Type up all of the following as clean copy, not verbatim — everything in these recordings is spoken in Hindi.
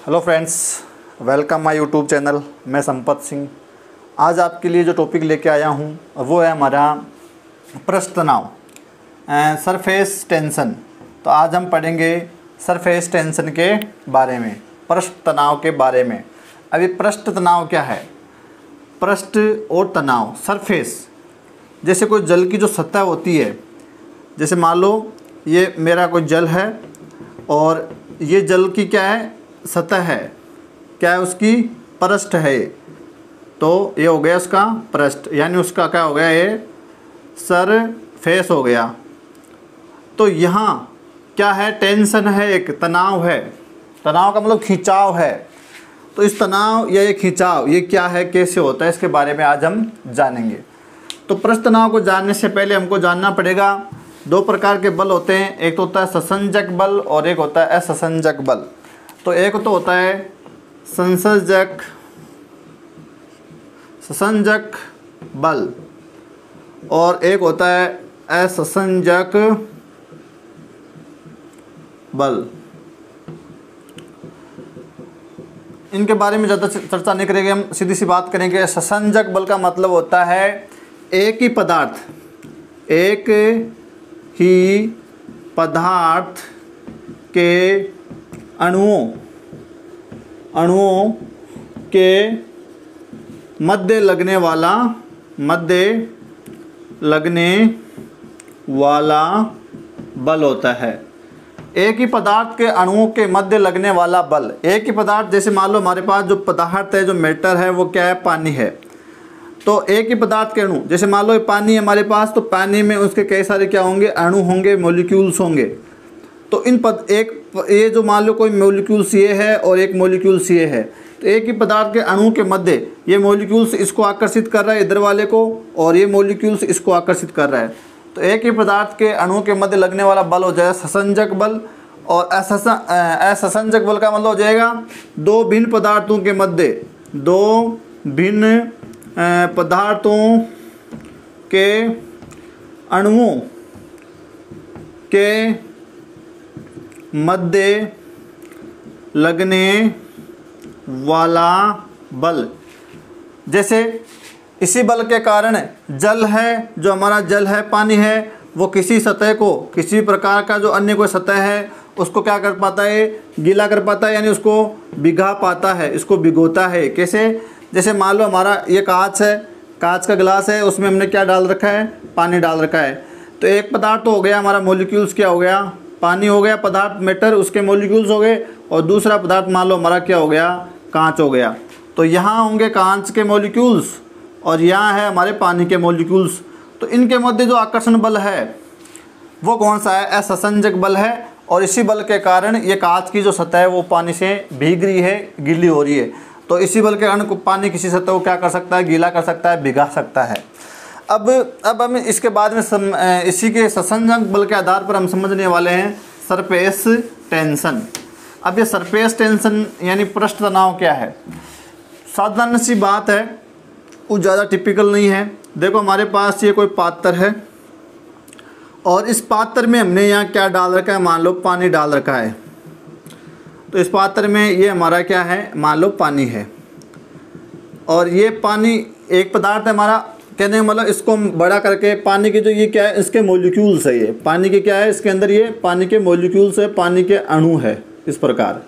Hello friends, welcome my YouTube channel. मैं संपत सिंह। आज आपके लिए जो टॉपिक लेके आया हूँ वो है हमारा पृष्ठ तनाव, सरफेस टेंशन। तो आज हम पढ़ेंगे सरफेस टेंशन के बारे में, पृष्ठ तनाव के बारे में। अभी पृष्ठ तनाव क्या है? पृष्ठ और तनाव, सरफेस, जैसे कोई जल की जो सतह होती है, जैसे मान लो ये मेरा कोई जल है और ये जल की क्या है, सतह है, क्या है, उसकी पृष्ठ है। तो ये हो गया उसका पृष्ठ, यानी उसका क्या हो गया, ये सरफेस हो गया। तो यहाँ क्या है, टेंशन है, एक तनाव है। तनाव का मतलब खिंचाव है। तो इस तनाव या ये खिंचाव, ये क्या है, कैसे होता है, इसके बारे में आज हम जानेंगे। तो पृष्ठ तनाव को जानने से पहले हमको जानना पड़ेगा, दो प्रकार के बल होते हैं। एक तो होता है ससंजक बल और एक होता है असंजक बल। तो एक तो होता है ससंजक बल और एक होता है असंजक बल। इनके बारे में ज़्यादा चर्चा नहीं करेंगे, हम सीधी सी बात करेंगे। ससंजक बल का मतलब होता है एक ही पदार्थ के अणुओं के मध्य लगने वाला बल होता है। एक ही पदार्थ के अणुओं के मध्य लगने वाला बल। एक ही पदार्थ, जैसे मान लो हमारे पास जो पदार्थ है, जो मैटर है, वो क्या है, पानी है। तो एक ही पदार्थ के अणु, जैसे मान लो पानी है हमारे पास, तो पानी में उसके कई सारे क्या होंगे, अणु होंगे, मॉलिक्यूल्स होंगे। तो ये जो मान लो कोई मॉलिक्यूल्स ये है और एक मॉलिक्यूल्स ये है, तो एक ही पदार्थ के अणु के मध्य ये मॉलिक्यूल्स इसको आकर्षित कर रहा है, इधर वाले को, और ये मॉलिक्यूल्स इसको आकर्षित कर रहा है। तो एक ही पदार्थ के अणु के मध्य लगने वाला बल हो जाएगा ससंजक बल। और असंजक बल का मतलब हो जाएगा दो भिन्न पदार्थों के अणुओं के मध्य लगने वाला बल। जैसे इसी बल के कारण जल है, जो हमारा जल है, पानी है, वो किसी सतह को, किसी प्रकार का जो अन्य कोई सतह है, उसको क्या कर पाता है, गीला कर पाता है, यानी उसको भिगा पाता है, इसको भिगोता है। कैसे? जैसे मान लो हमारा ये कांच है, कांच का गिलास है, उसमें हमने क्या डाल रखा है, पानी डाल रखा है। तो एक पदार्थ तो हो गया हमारा, मॉलिक्यूल्स क्या हो गया, पानी हो गया, पदार्थ मैटर, उसके मॉलिक्यूल्स हो गए। और दूसरा पदार्थ मान लो हमारा क्या हो गया, कांच हो गया। तो यहाँ होंगे कांच के मॉलिक्यूल्स और यहाँ है हमारे पानी के मॉलिक्यूल्स। तो इनके मध्य जो आकर्षण बल है वो कौन सा है, असंजक बल है। और इसी बल के कारण ये कांच की जो सतह है वो पानी से भीग रही है, गीली हो रही है। तो इसी बल के कारण पानी किसी सतह को क्या कर सकता है, गीला कर सकता है, भिगा सकता है। अब हम इसके बाद में इसी के ससंजक बल के आधार पर हम समझने वाले हैं सरफेस टेंशन। अब ये सरफेस टेंशन यानी पृष्ठ तनाव क्या है? साधारण सी बात है, वो ज़्यादा टिपिकल नहीं है। देखो हमारे पास ये कोई पात्र है और इस पात्र में हमने यहाँ क्या डाल रखा है, मान लो पानी डाल रखा है। तो इस पात्र में ये हमारा क्या है, मान लो पानी है। और ये पानी एक पदार्थ है हमारा, कहने का मतलब इसको बड़ा करके पानी के जो ये क्या है, इसके मॉलिक्यूल्स है, ये पानी के क्या है, इसके अंदर ये पानी के मॉलिक्यूल्स है, पानी के अणु है। इस प्रकार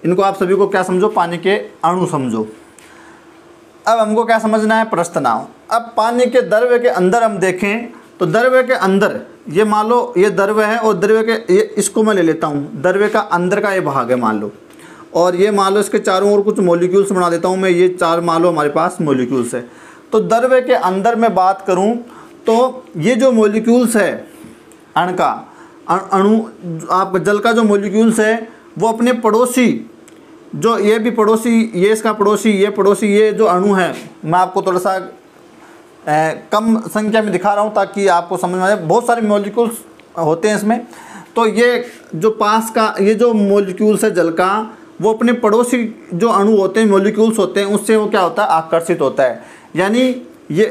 इनको आप सभी को क्या समझो, पानी के अणु समझो। अब हमको क्या समझना है, पृष्ठ तनाव। अब पानी के द्रव्य के अंदर हम देखें तो द्रव्य के अंदर ये मान लो ये द्रव्य है और द्रव्य के ये इसको मैं ले लेता हूँ, द्रव्य का अंदर का ये भाग है मान लो, और ये मान लो इसके चारों ओर कुछ मॉलिक्यूल्स बना देता हूँ मैं, ये चार मान लो हमारे पास मॉलिक्यूल्स है। तो द्रव्य के अंदर मैं बात करूँ तो ये जो मॉलिक्यूल्स है अणु आप जल का जो मॉलिक्यूल्स है वो अपने पड़ोसी, जो ये भी पड़ोसी, ये इसका पड़ोसी, ये जो अणु है, मैं आपको थोड़ा सा कम संख्या में दिखा रहा हूँ ताकि आपको समझ में आए। बहुत सारे मॉलिक्यूल्स होते हैं इसमें। तो ये जो पास का ये जो मॉलिक्यूल्स है जल का, वो अपने पड़ोसी जो अणु होते हैं, मॉलिक्यूल्स होते हैं, उससे वो क्या होता है, आकर्षित होता है। यानी ये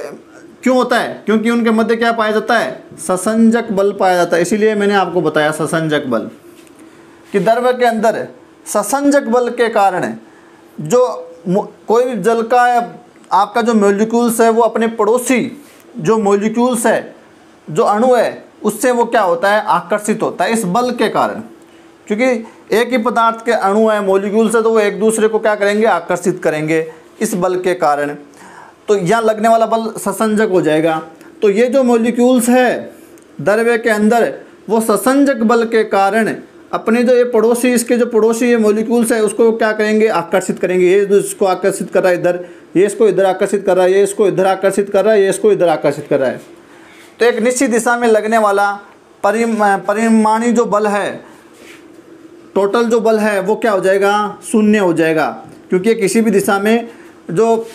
क्यों होता है, क्योंकि उनके मध्य क्या पाया जाता है, ससंजक बल पाया जाता है। इसीलिए मैंने आपको बताया ससंजक बल कि द्रव्य के अंदर ससंजक बल के कारण जो कोई भी जल का आपका जो मॉलिक्यूल्स है वो अपने पड़ोसी जो मॉलिक्यूल्स है, जो अणु है, उससे वो क्या होता है, आकर्षित होता है इस बल के कारण। क्योंकि एक ही पदार्थ के अणु है, मॉलिक्यूल्स है, तो वो एक दूसरे को क्या करेंगे, आकर्षित करेंगे इस बल के कारण। तो यहाँ लगने वाला बल ससंजक हो जाएगा। तो ये जो मॉलिक्यूल्स है द्रव्य के अंदर, वो ससंजक बल के कारण अपने जो ये पड़ोसी, इसके जो पड़ोसी ये मॉलिक्यूल्स है उसको क्या करेंगे, आकर्षित करेंगे। ये इसको आकर्षित कर रहा है इधर, ये इसको इधर आकर्षित कर रहा है, ये इसको इधर आकर्षित कर रहा है, ये इसको इधर आकर्षित कर रहा है। तो एक निश्चित दिशा में लगने वाला परिमाणी जो बल है, टोटल जो बल है वो क्या हो जाएगा, शून्य हो जाएगा। क्योंकि किसी भी दिशा में जो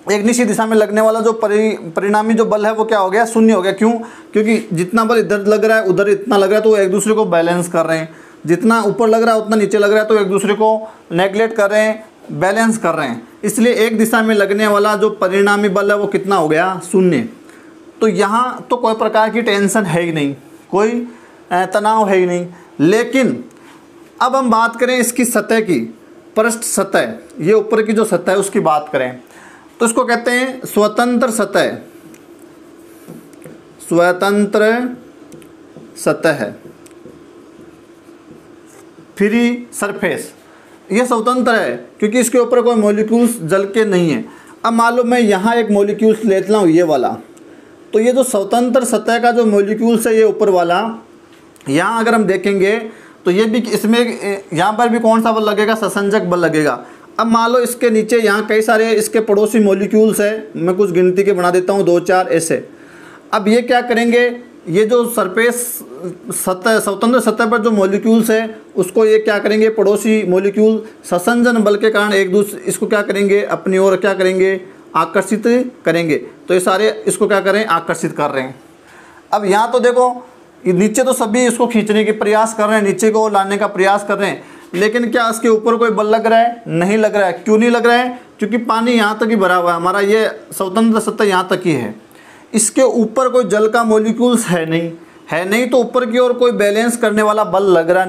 एक निश्चित दिशा में लगने वाला जो परिणामी जो बल है वो क्या हो गया, शून्य हो गया। क्यों? क्योंकि जितना बल इधर लग रहा है उधर इतना लग रहा है, तो वो एक दूसरे को बैलेंस कर रहे हैं। जितना ऊपर लग रहा है उतना नीचे लग रहा है, तो एक दूसरे को नेगलेक्ट कर रहे हैं, बैलेंस कर रहे हैं। इसलिए एक दिशा में लगने वाला जो परिणामी बल है वो कितना हो गया, शून्य। तो यहाँ तो कोई प्रकार की टेंशन है ही नहीं, कोई तनाव है ही नहीं। लेकिन अब हम बात करें इसकी सतह की, पृष्ठ सतह, ये ऊपर की जो सतह है उसकी बात करें तो इसको कहते हैं स्वतंत्र सतह। स्वतंत्र सतह, फ्री सरफेस। ये स्वतंत्र है क्योंकि इसके ऊपर कोई मॉलिक्यूल्स जल के नहीं है। अब मान लो मैं यहाँ एक मॉलिक्यूल्स लेता हूँ, ये वाला, तो ये जो स्वतंत्र सतह का जो मॉलिक्यूल्स है ये ऊपर वाला, यहाँ अगर हम देखेंगे तो ये भी, इसमें यहाँ पर भी कौन सा बल लगेगा, ससंजक बल लगेगा। अब मान लो इसके नीचे यहाँ कई सारे इसके पड़ोसी मॉलिक्यूल्स है, मैं कुछ गिनती के बना देता हूँ, 2 4 ऐसे। अब ये क्या करेंगे, ये जो सरफेस सतह, स्वतंत्र सतह पर जो मॉलिक्यूल्स है उसको ये क्या करेंगे, पड़ोसी मॉलिक्यूल ससंजन बल के कारण एक दूसरे इसको क्या करेंगे, अपनी ओर क्या करेंगे, आकर्षित करेंगे। तो ये सारे इसको क्या करें, आकर्षित कर रहे हैं। अब यहाँ तो देखो नीचे तो सभी इसको खींचने के प्रयास कर रहे हैं, नीचे को लाने का प्रयास कर रहे हैं, लेकिन क्या इसके ऊपर कोई बल लग रहा है, नहीं लग रहा है। क्यों नहीं लग रहा है? क्योंकि पानी यहाँ तक ही भरा हुआ है, हमारा ये स्वतंत्र सतह यहाँ तक ही है, इसके ऊपर कोई जल का मॉलिक्यूल्स है नहीं, तो ऊपर की ओर कोई बैलेंस करने वाला बल लग रहा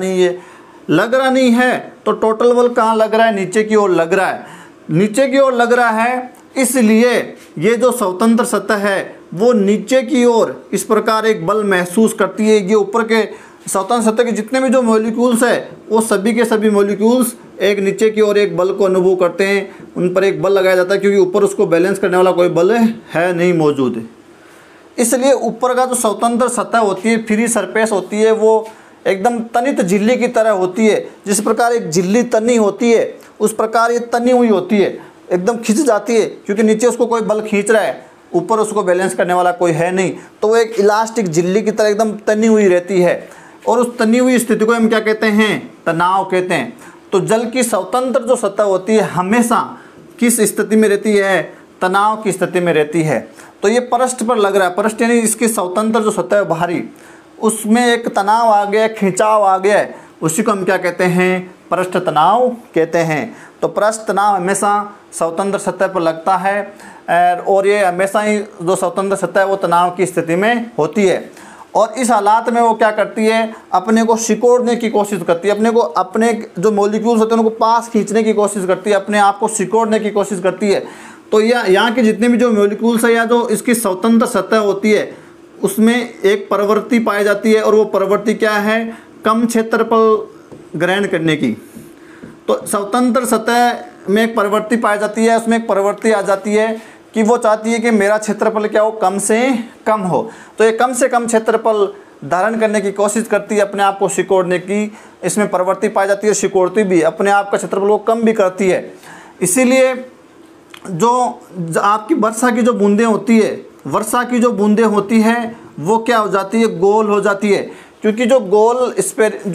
नहीं है। तो टोटल बल कहाँ लग रहा है, नीचे की ओर लग रहा है, नीचे की ओर लग रहा है। इसलिए ये जो स्वतंत्र सतह है वो नीचे की ओर इस प्रकार एक बल महसूस करती है। ये ऊपर के स्वतंत्र सतह के जितने भी जो मॉलिक्यूल्स है वो सभी के सभी मॉलिक्यूल्स एक नीचे की ओर एक बल को अनुभव करते हैं, उन पर एक बल लगाया जाता है, क्योंकि ऊपर उसको बैलेंस करने वाला कोई बल है नहीं मौजूद। इसलिए ऊपर का जो स्वतंत्र सतह होती है, फ्री सरफेस होती है, वो एकदम तनित झिल्ली की तरह होती है। जिस प्रकार एक झिल्ली तनी होती है उस प्रकार ये तनी हुई होती है, एकदम खिंच जाती है, क्योंकि नीचे उसको कोई बल खींच रहा है, ऊपर उसको बैलेंस करने वाला कोई है नहीं। तो वो एक इलास्टिक झिल्ली की तरह एकदम तनी हुई रहती है, और उस तनी हुई स्थिति को हम क्या कहते हैं, तनाव कहते हैं। तो जल की स्वतंत्र जो सतह होती है हमेशा किस स्थिति में रहती है, तनाव की स्थिति में रहती है। तो ये पृष्ठ पर लग रहा है, पृष्ठ यानी इसकी स्वतंत्र जो सतह है बाहरी, उसमें एक तनाव आ गया, खिंचाव आ गया है, उसी को हम क्या कहते हैं, पृष्ठ तनाव कहते हैं। तो पृष्ठ तनाव हमेशा स्वतंत्र सतह पर लगता है, और ये हमेशा ही जो स्वतंत्र सतह है वो तनाव की स्थिति में होती है। और इस हालात में वो क्या करती है, अपने को सिकोड़ने की कोशिश करती है, अपने को, अपने जो मॉलिक्यूल्स होते हैं उनको पास खींचने की कोशिश करती है, अपने आप को सिकोड़ने की कोशिश करती है। तो यहाँ के जितने भी जो मॉलिक्यूल्स है या जो इसकी स्वतंत्र सतह होती है उसमें एक प्रवृत्ति पाई जाती है, और वो प्रवृत्ति क्या है, कम क्षेत्रफल ग्रहण करने की। तो स्वतंत्र सतह में एक प्रवृत्ति पाई जाती है, उसमें एक प्रवृत्ति आ जाती है कि वो चाहती है कि मेरा क्षेत्रफल क्या हो, कम से कम हो। तो ये कम से कम क्षेत्रफल धारण करने की कोशिश करती है, अपने आप को सिकोड़ने की इसमें प्रवृत्ति पाई जाती है, सिकोड़ती भी, अपने आप का क्षेत्रफल को कम भी करती है। इसीलिए जो आपकी वर्षा की जो बूंदें होती है, वर्षा की जो बूंदें होती है वो क्या हो जाती है, गोल हो जाती है। क्योंकि जो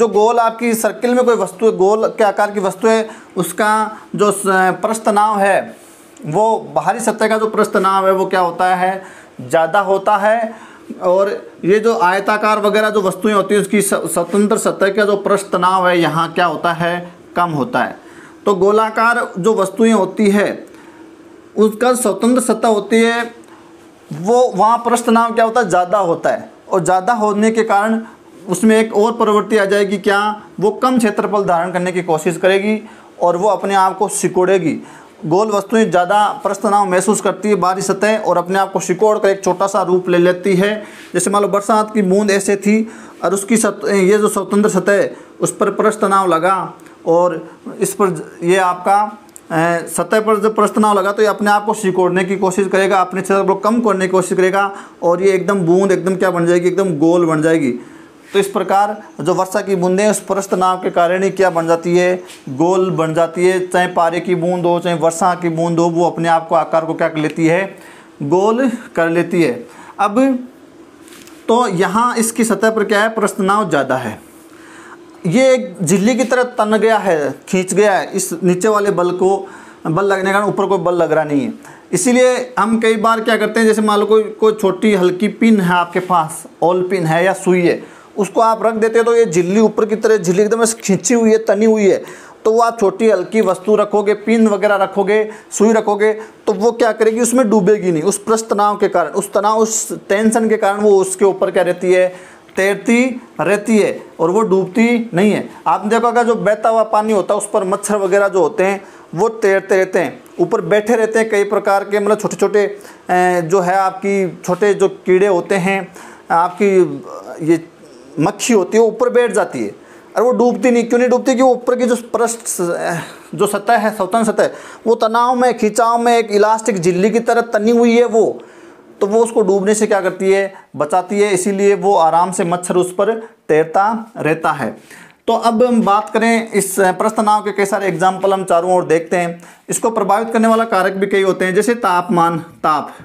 गोल आपकी सर्किल में कोई वस्तु है, गोल के आकार की वस्तु है, उसका जो पृष्ठ तनाव है वो बाहरी सतह का जो पृष्ठ तनाव है वो क्या होता है, ज़्यादा होता है। और ये जो आयताकार वगैरह जो वस्तुएं होती हैं उसकी स्वतंत्र सतह का जो पृष्ठ तनाव है यहाँ क्या होता है, कम होता है। तो गोलाकार जो वस्तुएं होती है उसका स्वतंत्र सतह होती है वो, वहाँ पृष्ठ तनाव क्या होता है, ज़्यादा होता है, और ज़्यादा होने के कारण उसमें एक और प्रवृत्ति आ जाएगी, क्या, वो कम क्षेत्रफल धारण करने की कोशिश करेगी और वो अपने आप को सिकोड़ेगी। गोल वस्तुएं ज़्यादा पृष्ठ तनाव महसूस करती है बाहरी सतह और अपने आप को सिकोड़ कर एक छोटा सा रूप ले लेती है। जैसे मान लो बरसात की बूंद ऐसे थी और उसकी ये जो स्वतंत्र सतह है उस पर पृष्ठ तनाव लगा और इस पर ये आपका सतह पर जब पृष्ठ तनाव लगा तो ये अपने आप को सिकोड़ने की कोशिश करेगा, अपने क्षेत्र को कम करने की कोशिश करेगा और ये एकदम बूंद एकदम क्या बन जाएगी, एकदम गोल बन जाएगी। तो इस प्रकार जो वर्षा की बूंदें उस पृष्ठ तनाव के कारण ही क्या बन जाती है, गोल बन जाती है। चाहे पारे की बूंद हो चाहे वर्षा की बूंद हो, वो अपने आप को आकार को क्या कर लेती है, गोल कर लेती है। अब तो यहाँ इसकी सतह पर क्या है, पृष्ठ तनाव ज़्यादा है, ये एक झिल्ली की तरह तन गया है, खींच गया है। इस नीचे वाले बल को बल लगने का ऊपर कोई बल लग रहा नहीं है। इसीलिए हम कई बार क्या करते हैं, जैसे मान लो कोई छोटी हल्की पिन है आपके पास, ऑल पिन है या सुई है, उसको आप रख देते हैं तो ये झिल्ली ऊपर की तरह झिल्ली एकदम खींची हुई है, तनी हुई है। तो वो आप छोटी हल्की वस्तु रखोगे, पिन वगैरह रखोगे, सुई रखोगे, तो वो क्या करेगी, उसमें डूबेगी नहीं। उस पृष्ठ तनाव के कारण, उस तनाव, उस टेंशन के कारण वो उसके ऊपर क्या रहती है, तैरती रहती है और वो डूबती नहीं है। आपने देखा होगा जो बहता हुआ पानी होता है उस पर मच्छर वगैरह जो होते हैं वो तैरते रहते हैं, ऊपर बैठे रहते हैं। कई प्रकार के मतलब छोटे छोटे जो है आपकी छोटे जो कीड़े होते हैं, आपकी ये मक्खी होती है ऊपर बैठ जाती है और वो डूबती नहीं। क्यों नहीं डूबती, कि वो ऊपर की जो पृष्ठ जो सतह है, स्वतंत्र सतह, वो तनाव में, खिंचाव में एक इलास्टिक झिल्ली की तरह तनी हुई है वो, तो वो उसको डूबने से क्या करती है, बचाती है। इसीलिए वो आराम से मच्छर उस पर तैरता रहता है। तो अब हम बात करें इस पृष्ठ तनाव के कई सारे एग्जाम्पल हम चारों ओर देखते हैं। इसको प्रभावित करने वाला कारक भी कई होते हैं, जैसे तापमान, ताप।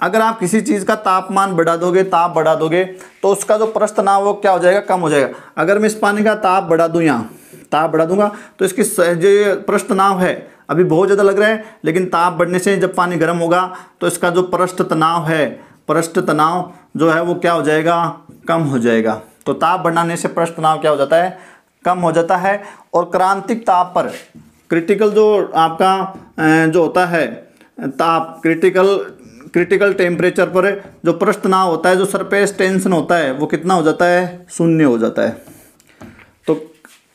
अगर आप किसी चीज़ का तापमान बढ़ा दोगे, ताप बढ़ा दोगे, तो उसका जो पृष्ठ तनाव वो क्या हो जाएगा, कम हो जाएगा। अगर मैं इस पानी का ताप बढ़ा दूँ, यहाँ ताप बढ़ा दूंगा तो इसकी जो पृष्ठ तनाव है अभी बहुत ज़्यादा लग रहा है, लेकिन ताप बढ़ने से जब पानी गर्म होगा तो इसका जो पृष्ठ तनाव है, पृष्ठ तनाव जो है वो क्या हो जाएगा, कम हो जाएगा। तो ताप बढ़ाने से पृष्ठ तनाव क्या हो जाता है, कम हो जाता है। और क्रांतिक ताप पर, क्रिटिकल जो आपका जो होता है ताप, क्रिटिकल टेम्परेचर पर जो पृष्ठ तनाव होता है, जो सरफेस टेंशन होता है, वो कितना हो जाता है, शून्य हो जाता है। तो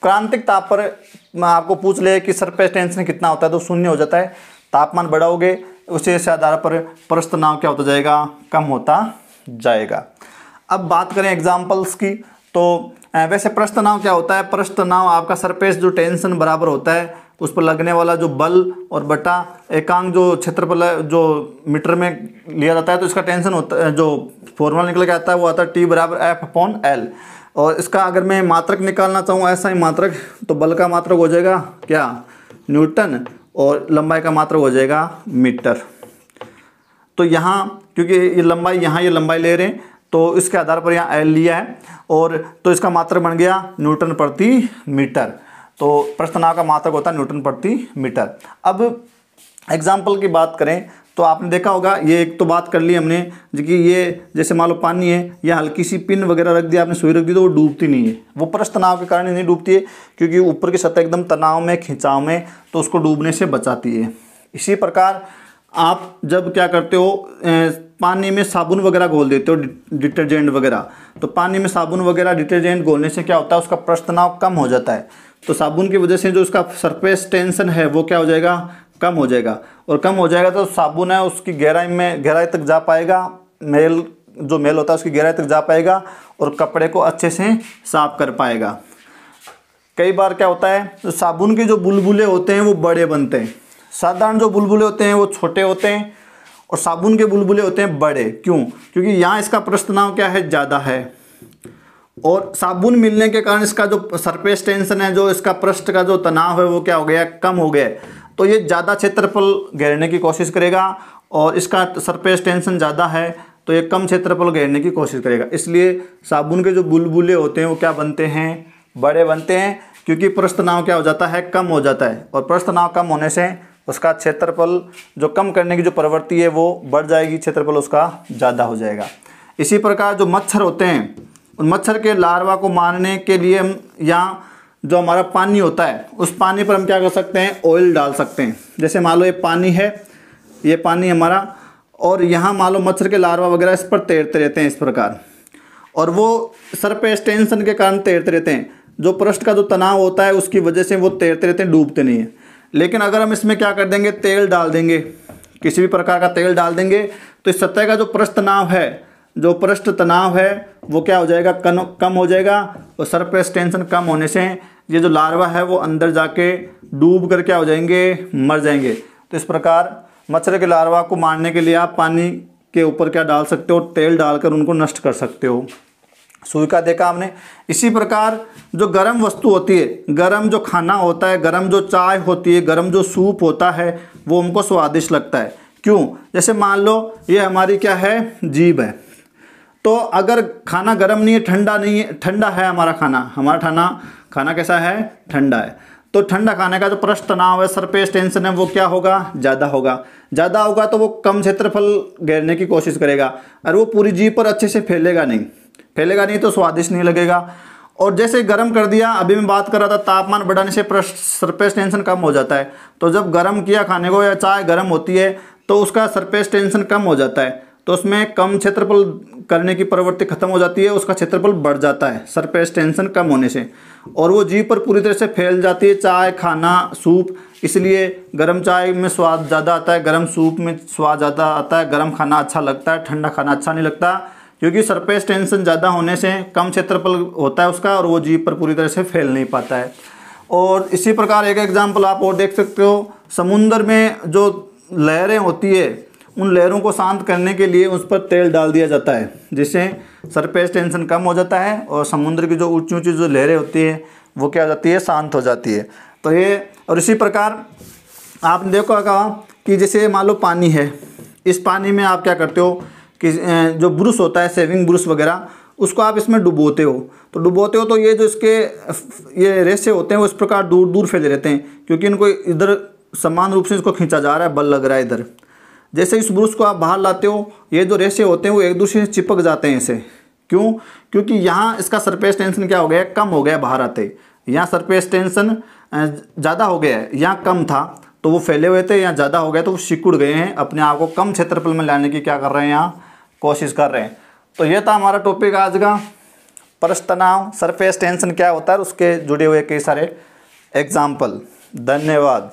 क्रांतिक ताप पर मैं आपको पूछ ले कि सरफेस टेंशन कितना होता है, तो शून्य हो जाता है। तापमान बढ़ाओगे उसे से आधार पर पृष्ठ तनाव क्या होता जाएगा, कम होता जाएगा। अब बात करें एग्जाम्पल्स की, तो वैसे पृष्ठ तनाव क्या होता है, पृष्ठ तनाव आपका सरफेस जो टेंशन बराबर होता है उस पर लगने वाला जो बल और बटा एकांक जो क्षेत्रफल जो मीटर में लिया जाता है, तो इसका टेंशन होता है, जो फॉर्मूला निकल के आता है वो आता है T बराबर F/L। और इसका अगर मैं मात्रक निकालना चाहूँ, ऐसा ही मात्रक, तो बल का मात्रक हो जाएगा क्या, न्यूटन, और लंबाई का मात्रक हो जाएगा मीटर। तो यहाँ क्योंकि ये लंबाई, यहाँ ये लंबाई ले रहे हैं तो इसके आधार पर यहाँ L लिया है, और तो इसका मात्रक बन गया न्यूटन प्रति मीटर। तो पृष्ठ तनाव का मात्रक होता है न्यूटन प्रति मीटर। अब एग्जाम्पल की बात करें तो आपने देखा होगा, ये एक तो बात कर ली हमने कि ये जैसे मान लो पानी है, या हल्की सी पिन वगैरह रख दी आपने, सुई रख दी, तो वो डूबती नहीं है। वो पृष्ठ तनाव के कारण नहीं डूबती है, क्योंकि ऊपर की सतह एकदम तनाव में, खिंचाव में, तो उसको डूबने से बचाती है। इसी प्रकार आप जब क्या करते हो, पानी में साबुन वगैरह घोल देते हो, डिटर्जेंट वगैरह, तो पानी में साबुन वगैरह डिटर्जेंट घोलने से क्या होता है, उसका पृष्ठ तनाव कम हो जाता है। तो साबुन की वजह से जो उसका सरफेस टेंशन है वो क्या हो जाएगा, कम हो जाएगा। और कम हो जाएगा तो साबुन है उसकी गहराई तक जा पाएगा, मेल जो मेल होता है उसकी गहराई तक जा पाएगा और कपड़े को अच्छे से साफ कर पाएगा। कई बार क्या होता है, तो साबुन के जो बुलबुले होते हैं वो बड़े बनते हैं, साधारण जो बुलबुले होते हैं वो छोटे होते हैं, और साबुन के बुलबुले होते हैं बड़े। क्यों, क्योंकि यहाँ इसका पृष्ठ तनाव क्या है, ज़्यादा है, और साबुन मिलने के कारण इसका जो सरफेस टेंशन है, जो इसका पृष्ठ का जो तनाव है वो क्या हो गया, कम हो गया। तो ये ज़्यादा क्षेत्रफल घेरने की कोशिश करेगा, और इसका सरफेस टेंशन ज़्यादा है तो ये कम क्षेत्रफल घेरने की कोशिश करेगा। इसलिए साबुन के जो बुलबुले होते हैं वो क्या बनते हैं, बड़े बनते हैं, क्योंकि पृष्ठ तनाव क्या हो जाता है, कम हो जाता है। और पृष्ठ तनाव कम होने से उसका क्षेत्रफल जो कम करने की जो प्रवृत्ति है वो बढ़ जाएगी, क्षेत्रफल उसका ज़्यादा हो जाएगा। इसी प्रकार जो मच्छर होते हैं, उन मच्छर के लार्वा को मारने के लिए हम यहाँ जो हमारा पानी होता है उस पानी पर हम क्या कर सकते हैं, ऑयल डाल सकते हैं। जैसे मान लो ये पानी है, ये पानी हमारा, और यहाँ मान लो मच्छर के लार्वा वगैरह इस पर तैरते रहते हैं इस प्रकार, और वो सरफेस टेंशन के कारण तैरते रहते हैं। जो पृष्ठ का जो तनाव होता है उसकी वजह से वो तैरते रहते हैं, डूबते नहीं हैं। लेकिन अगर हम इसमें क्या कर देंगे, तेल डाल देंगे, किसी भी प्रकार का तेल डाल देंगे, तो इस सतह का जो पृष्ठ तनाव है, जो पृष्ठ तनाव है वो क्या हो जाएगा, कम हो जाएगा। और सरफेस टेंशन कम होने से ये जो लार्वा है वो अंदर जाके डूब कर क्या हो जाएंगे, मर जाएंगे। तो इस प्रकार मच्छर के लार्वा को मारने के लिए आप पानी के ऊपर क्या डाल सकते हो, तेल डालकर उनको नष्ट कर सकते हो। सुई का देखा आपने। इसी प्रकार जो गर्म वस्तु होती है, गर्म जो खाना होता है, गर्म जो चाय होती है, गर्म जो सूप होता है, वो हमको स्वादिष्ट लगता है। क्यों? जैसे मान लो ये हमारी क्या है, जीभ है। तो अगर खाना गर्म नहीं है, ठंडा नहीं है, ठंडा है हमारा खाना कैसा है, ठंडा है, तो ठंडा खाने का जो पृष्ठ तनाव है, सरफेस टेंशन है, वो क्या होगा, ज़्यादा होगा तो वो कम क्षेत्रफल घेरने की कोशिश करेगा और वो पूरी जीभ पर अच्छे से फैलेगा नहीं तो स्वादिष्ट नहीं लगेगा। और जैसे गर्म कर दिया, अभी मैं बात कर रहा था, तापमान बढ़ाने से सरफेस टेंशन कम हो जाता है। तो जब गर्म किया खाने को या चाय गर्म होती है तो उसका सरफेस टेंशन कम हो जाता है, तो उसमें कम क्षेत्रफल करने की प्रवृत्ति खत्म हो जाती है, उसका क्षेत्रफल बढ़ जाता है सरफेस टेंशन कम होने से, और वो जीभ पर पूरी तरह से फैल जाती है, चाय, खाना, सूप। इसलिए गर्म चाय में स्वाद ज़्यादा आता है, गर्म सूप में स्वाद ज़्यादा आता है, गर्म खाना अच्छा लगता है, ठंडा खाना अच्छा नहीं लगता, क्योंकि सरफेस टेंशन ज़्यादा होने से कम क्षेत्रफल होता है उसका और वो जीभ पर पूरी तरह से फैल नहीं पाता है। और इसी प्रकार एक एग्जाम्पल आप और देख सकते हो, समुद्र में जो लहरें होती है, उन लहरों को शांत करने के लिए उस पर तेल डाल दिया जाता है, जिससे सरफेस टेंशन कम हो जाता है और समुद्र की जो ऊंची ऊंची जो लहरें होती है वो क्या हो जाती है, शांत हो जाती है। तो ये, और इसी प्रकार आपने देखा कि जैसे मान लो पानी है, इस पानी में आप क्या करते हो कि जो ब्रश होता है, सेविंग ब्रश वगैरह, उसको आप इसमें डुबोते हो तो ये जो इसके ये रेशे होते हैं वो इस प्रकार दूर दूर फैले रहते हैं, क्योंकि इनको इधर समान रूप से इसको खींचा जा रहा है, बल लग रहा है इधर। जैसे इस ब्रश को आप बाहर लाते हो, ये जो रेशे होते हैं वो एक दूसरे से चिपक जाते हैं इसे। क्यों? क्योंकि यहाँ इसका सरफेस टेंशन क्या हो गया, कम हो गया बाहर आते। यहाँ सरफेस टेंशन ज़्यादा हो गया है, यहाँ कम था तो वो फैले हुए थे, यहाँ ज़्यादा हो गया तो वो सिकुड़ गए हैं, अपने आप को कम क्षेत्रफल में लाने की क्या कर रहे हैं, यहाँ कोशिश कर रहे हैं। तो ये था हमारा टॉपिक आज का, पृष्ठ तनाव, सरफेस टेंशन क्या होता है, उसके जुड़े हुए कई सारे एग्जाम्पल। धन्यवाद।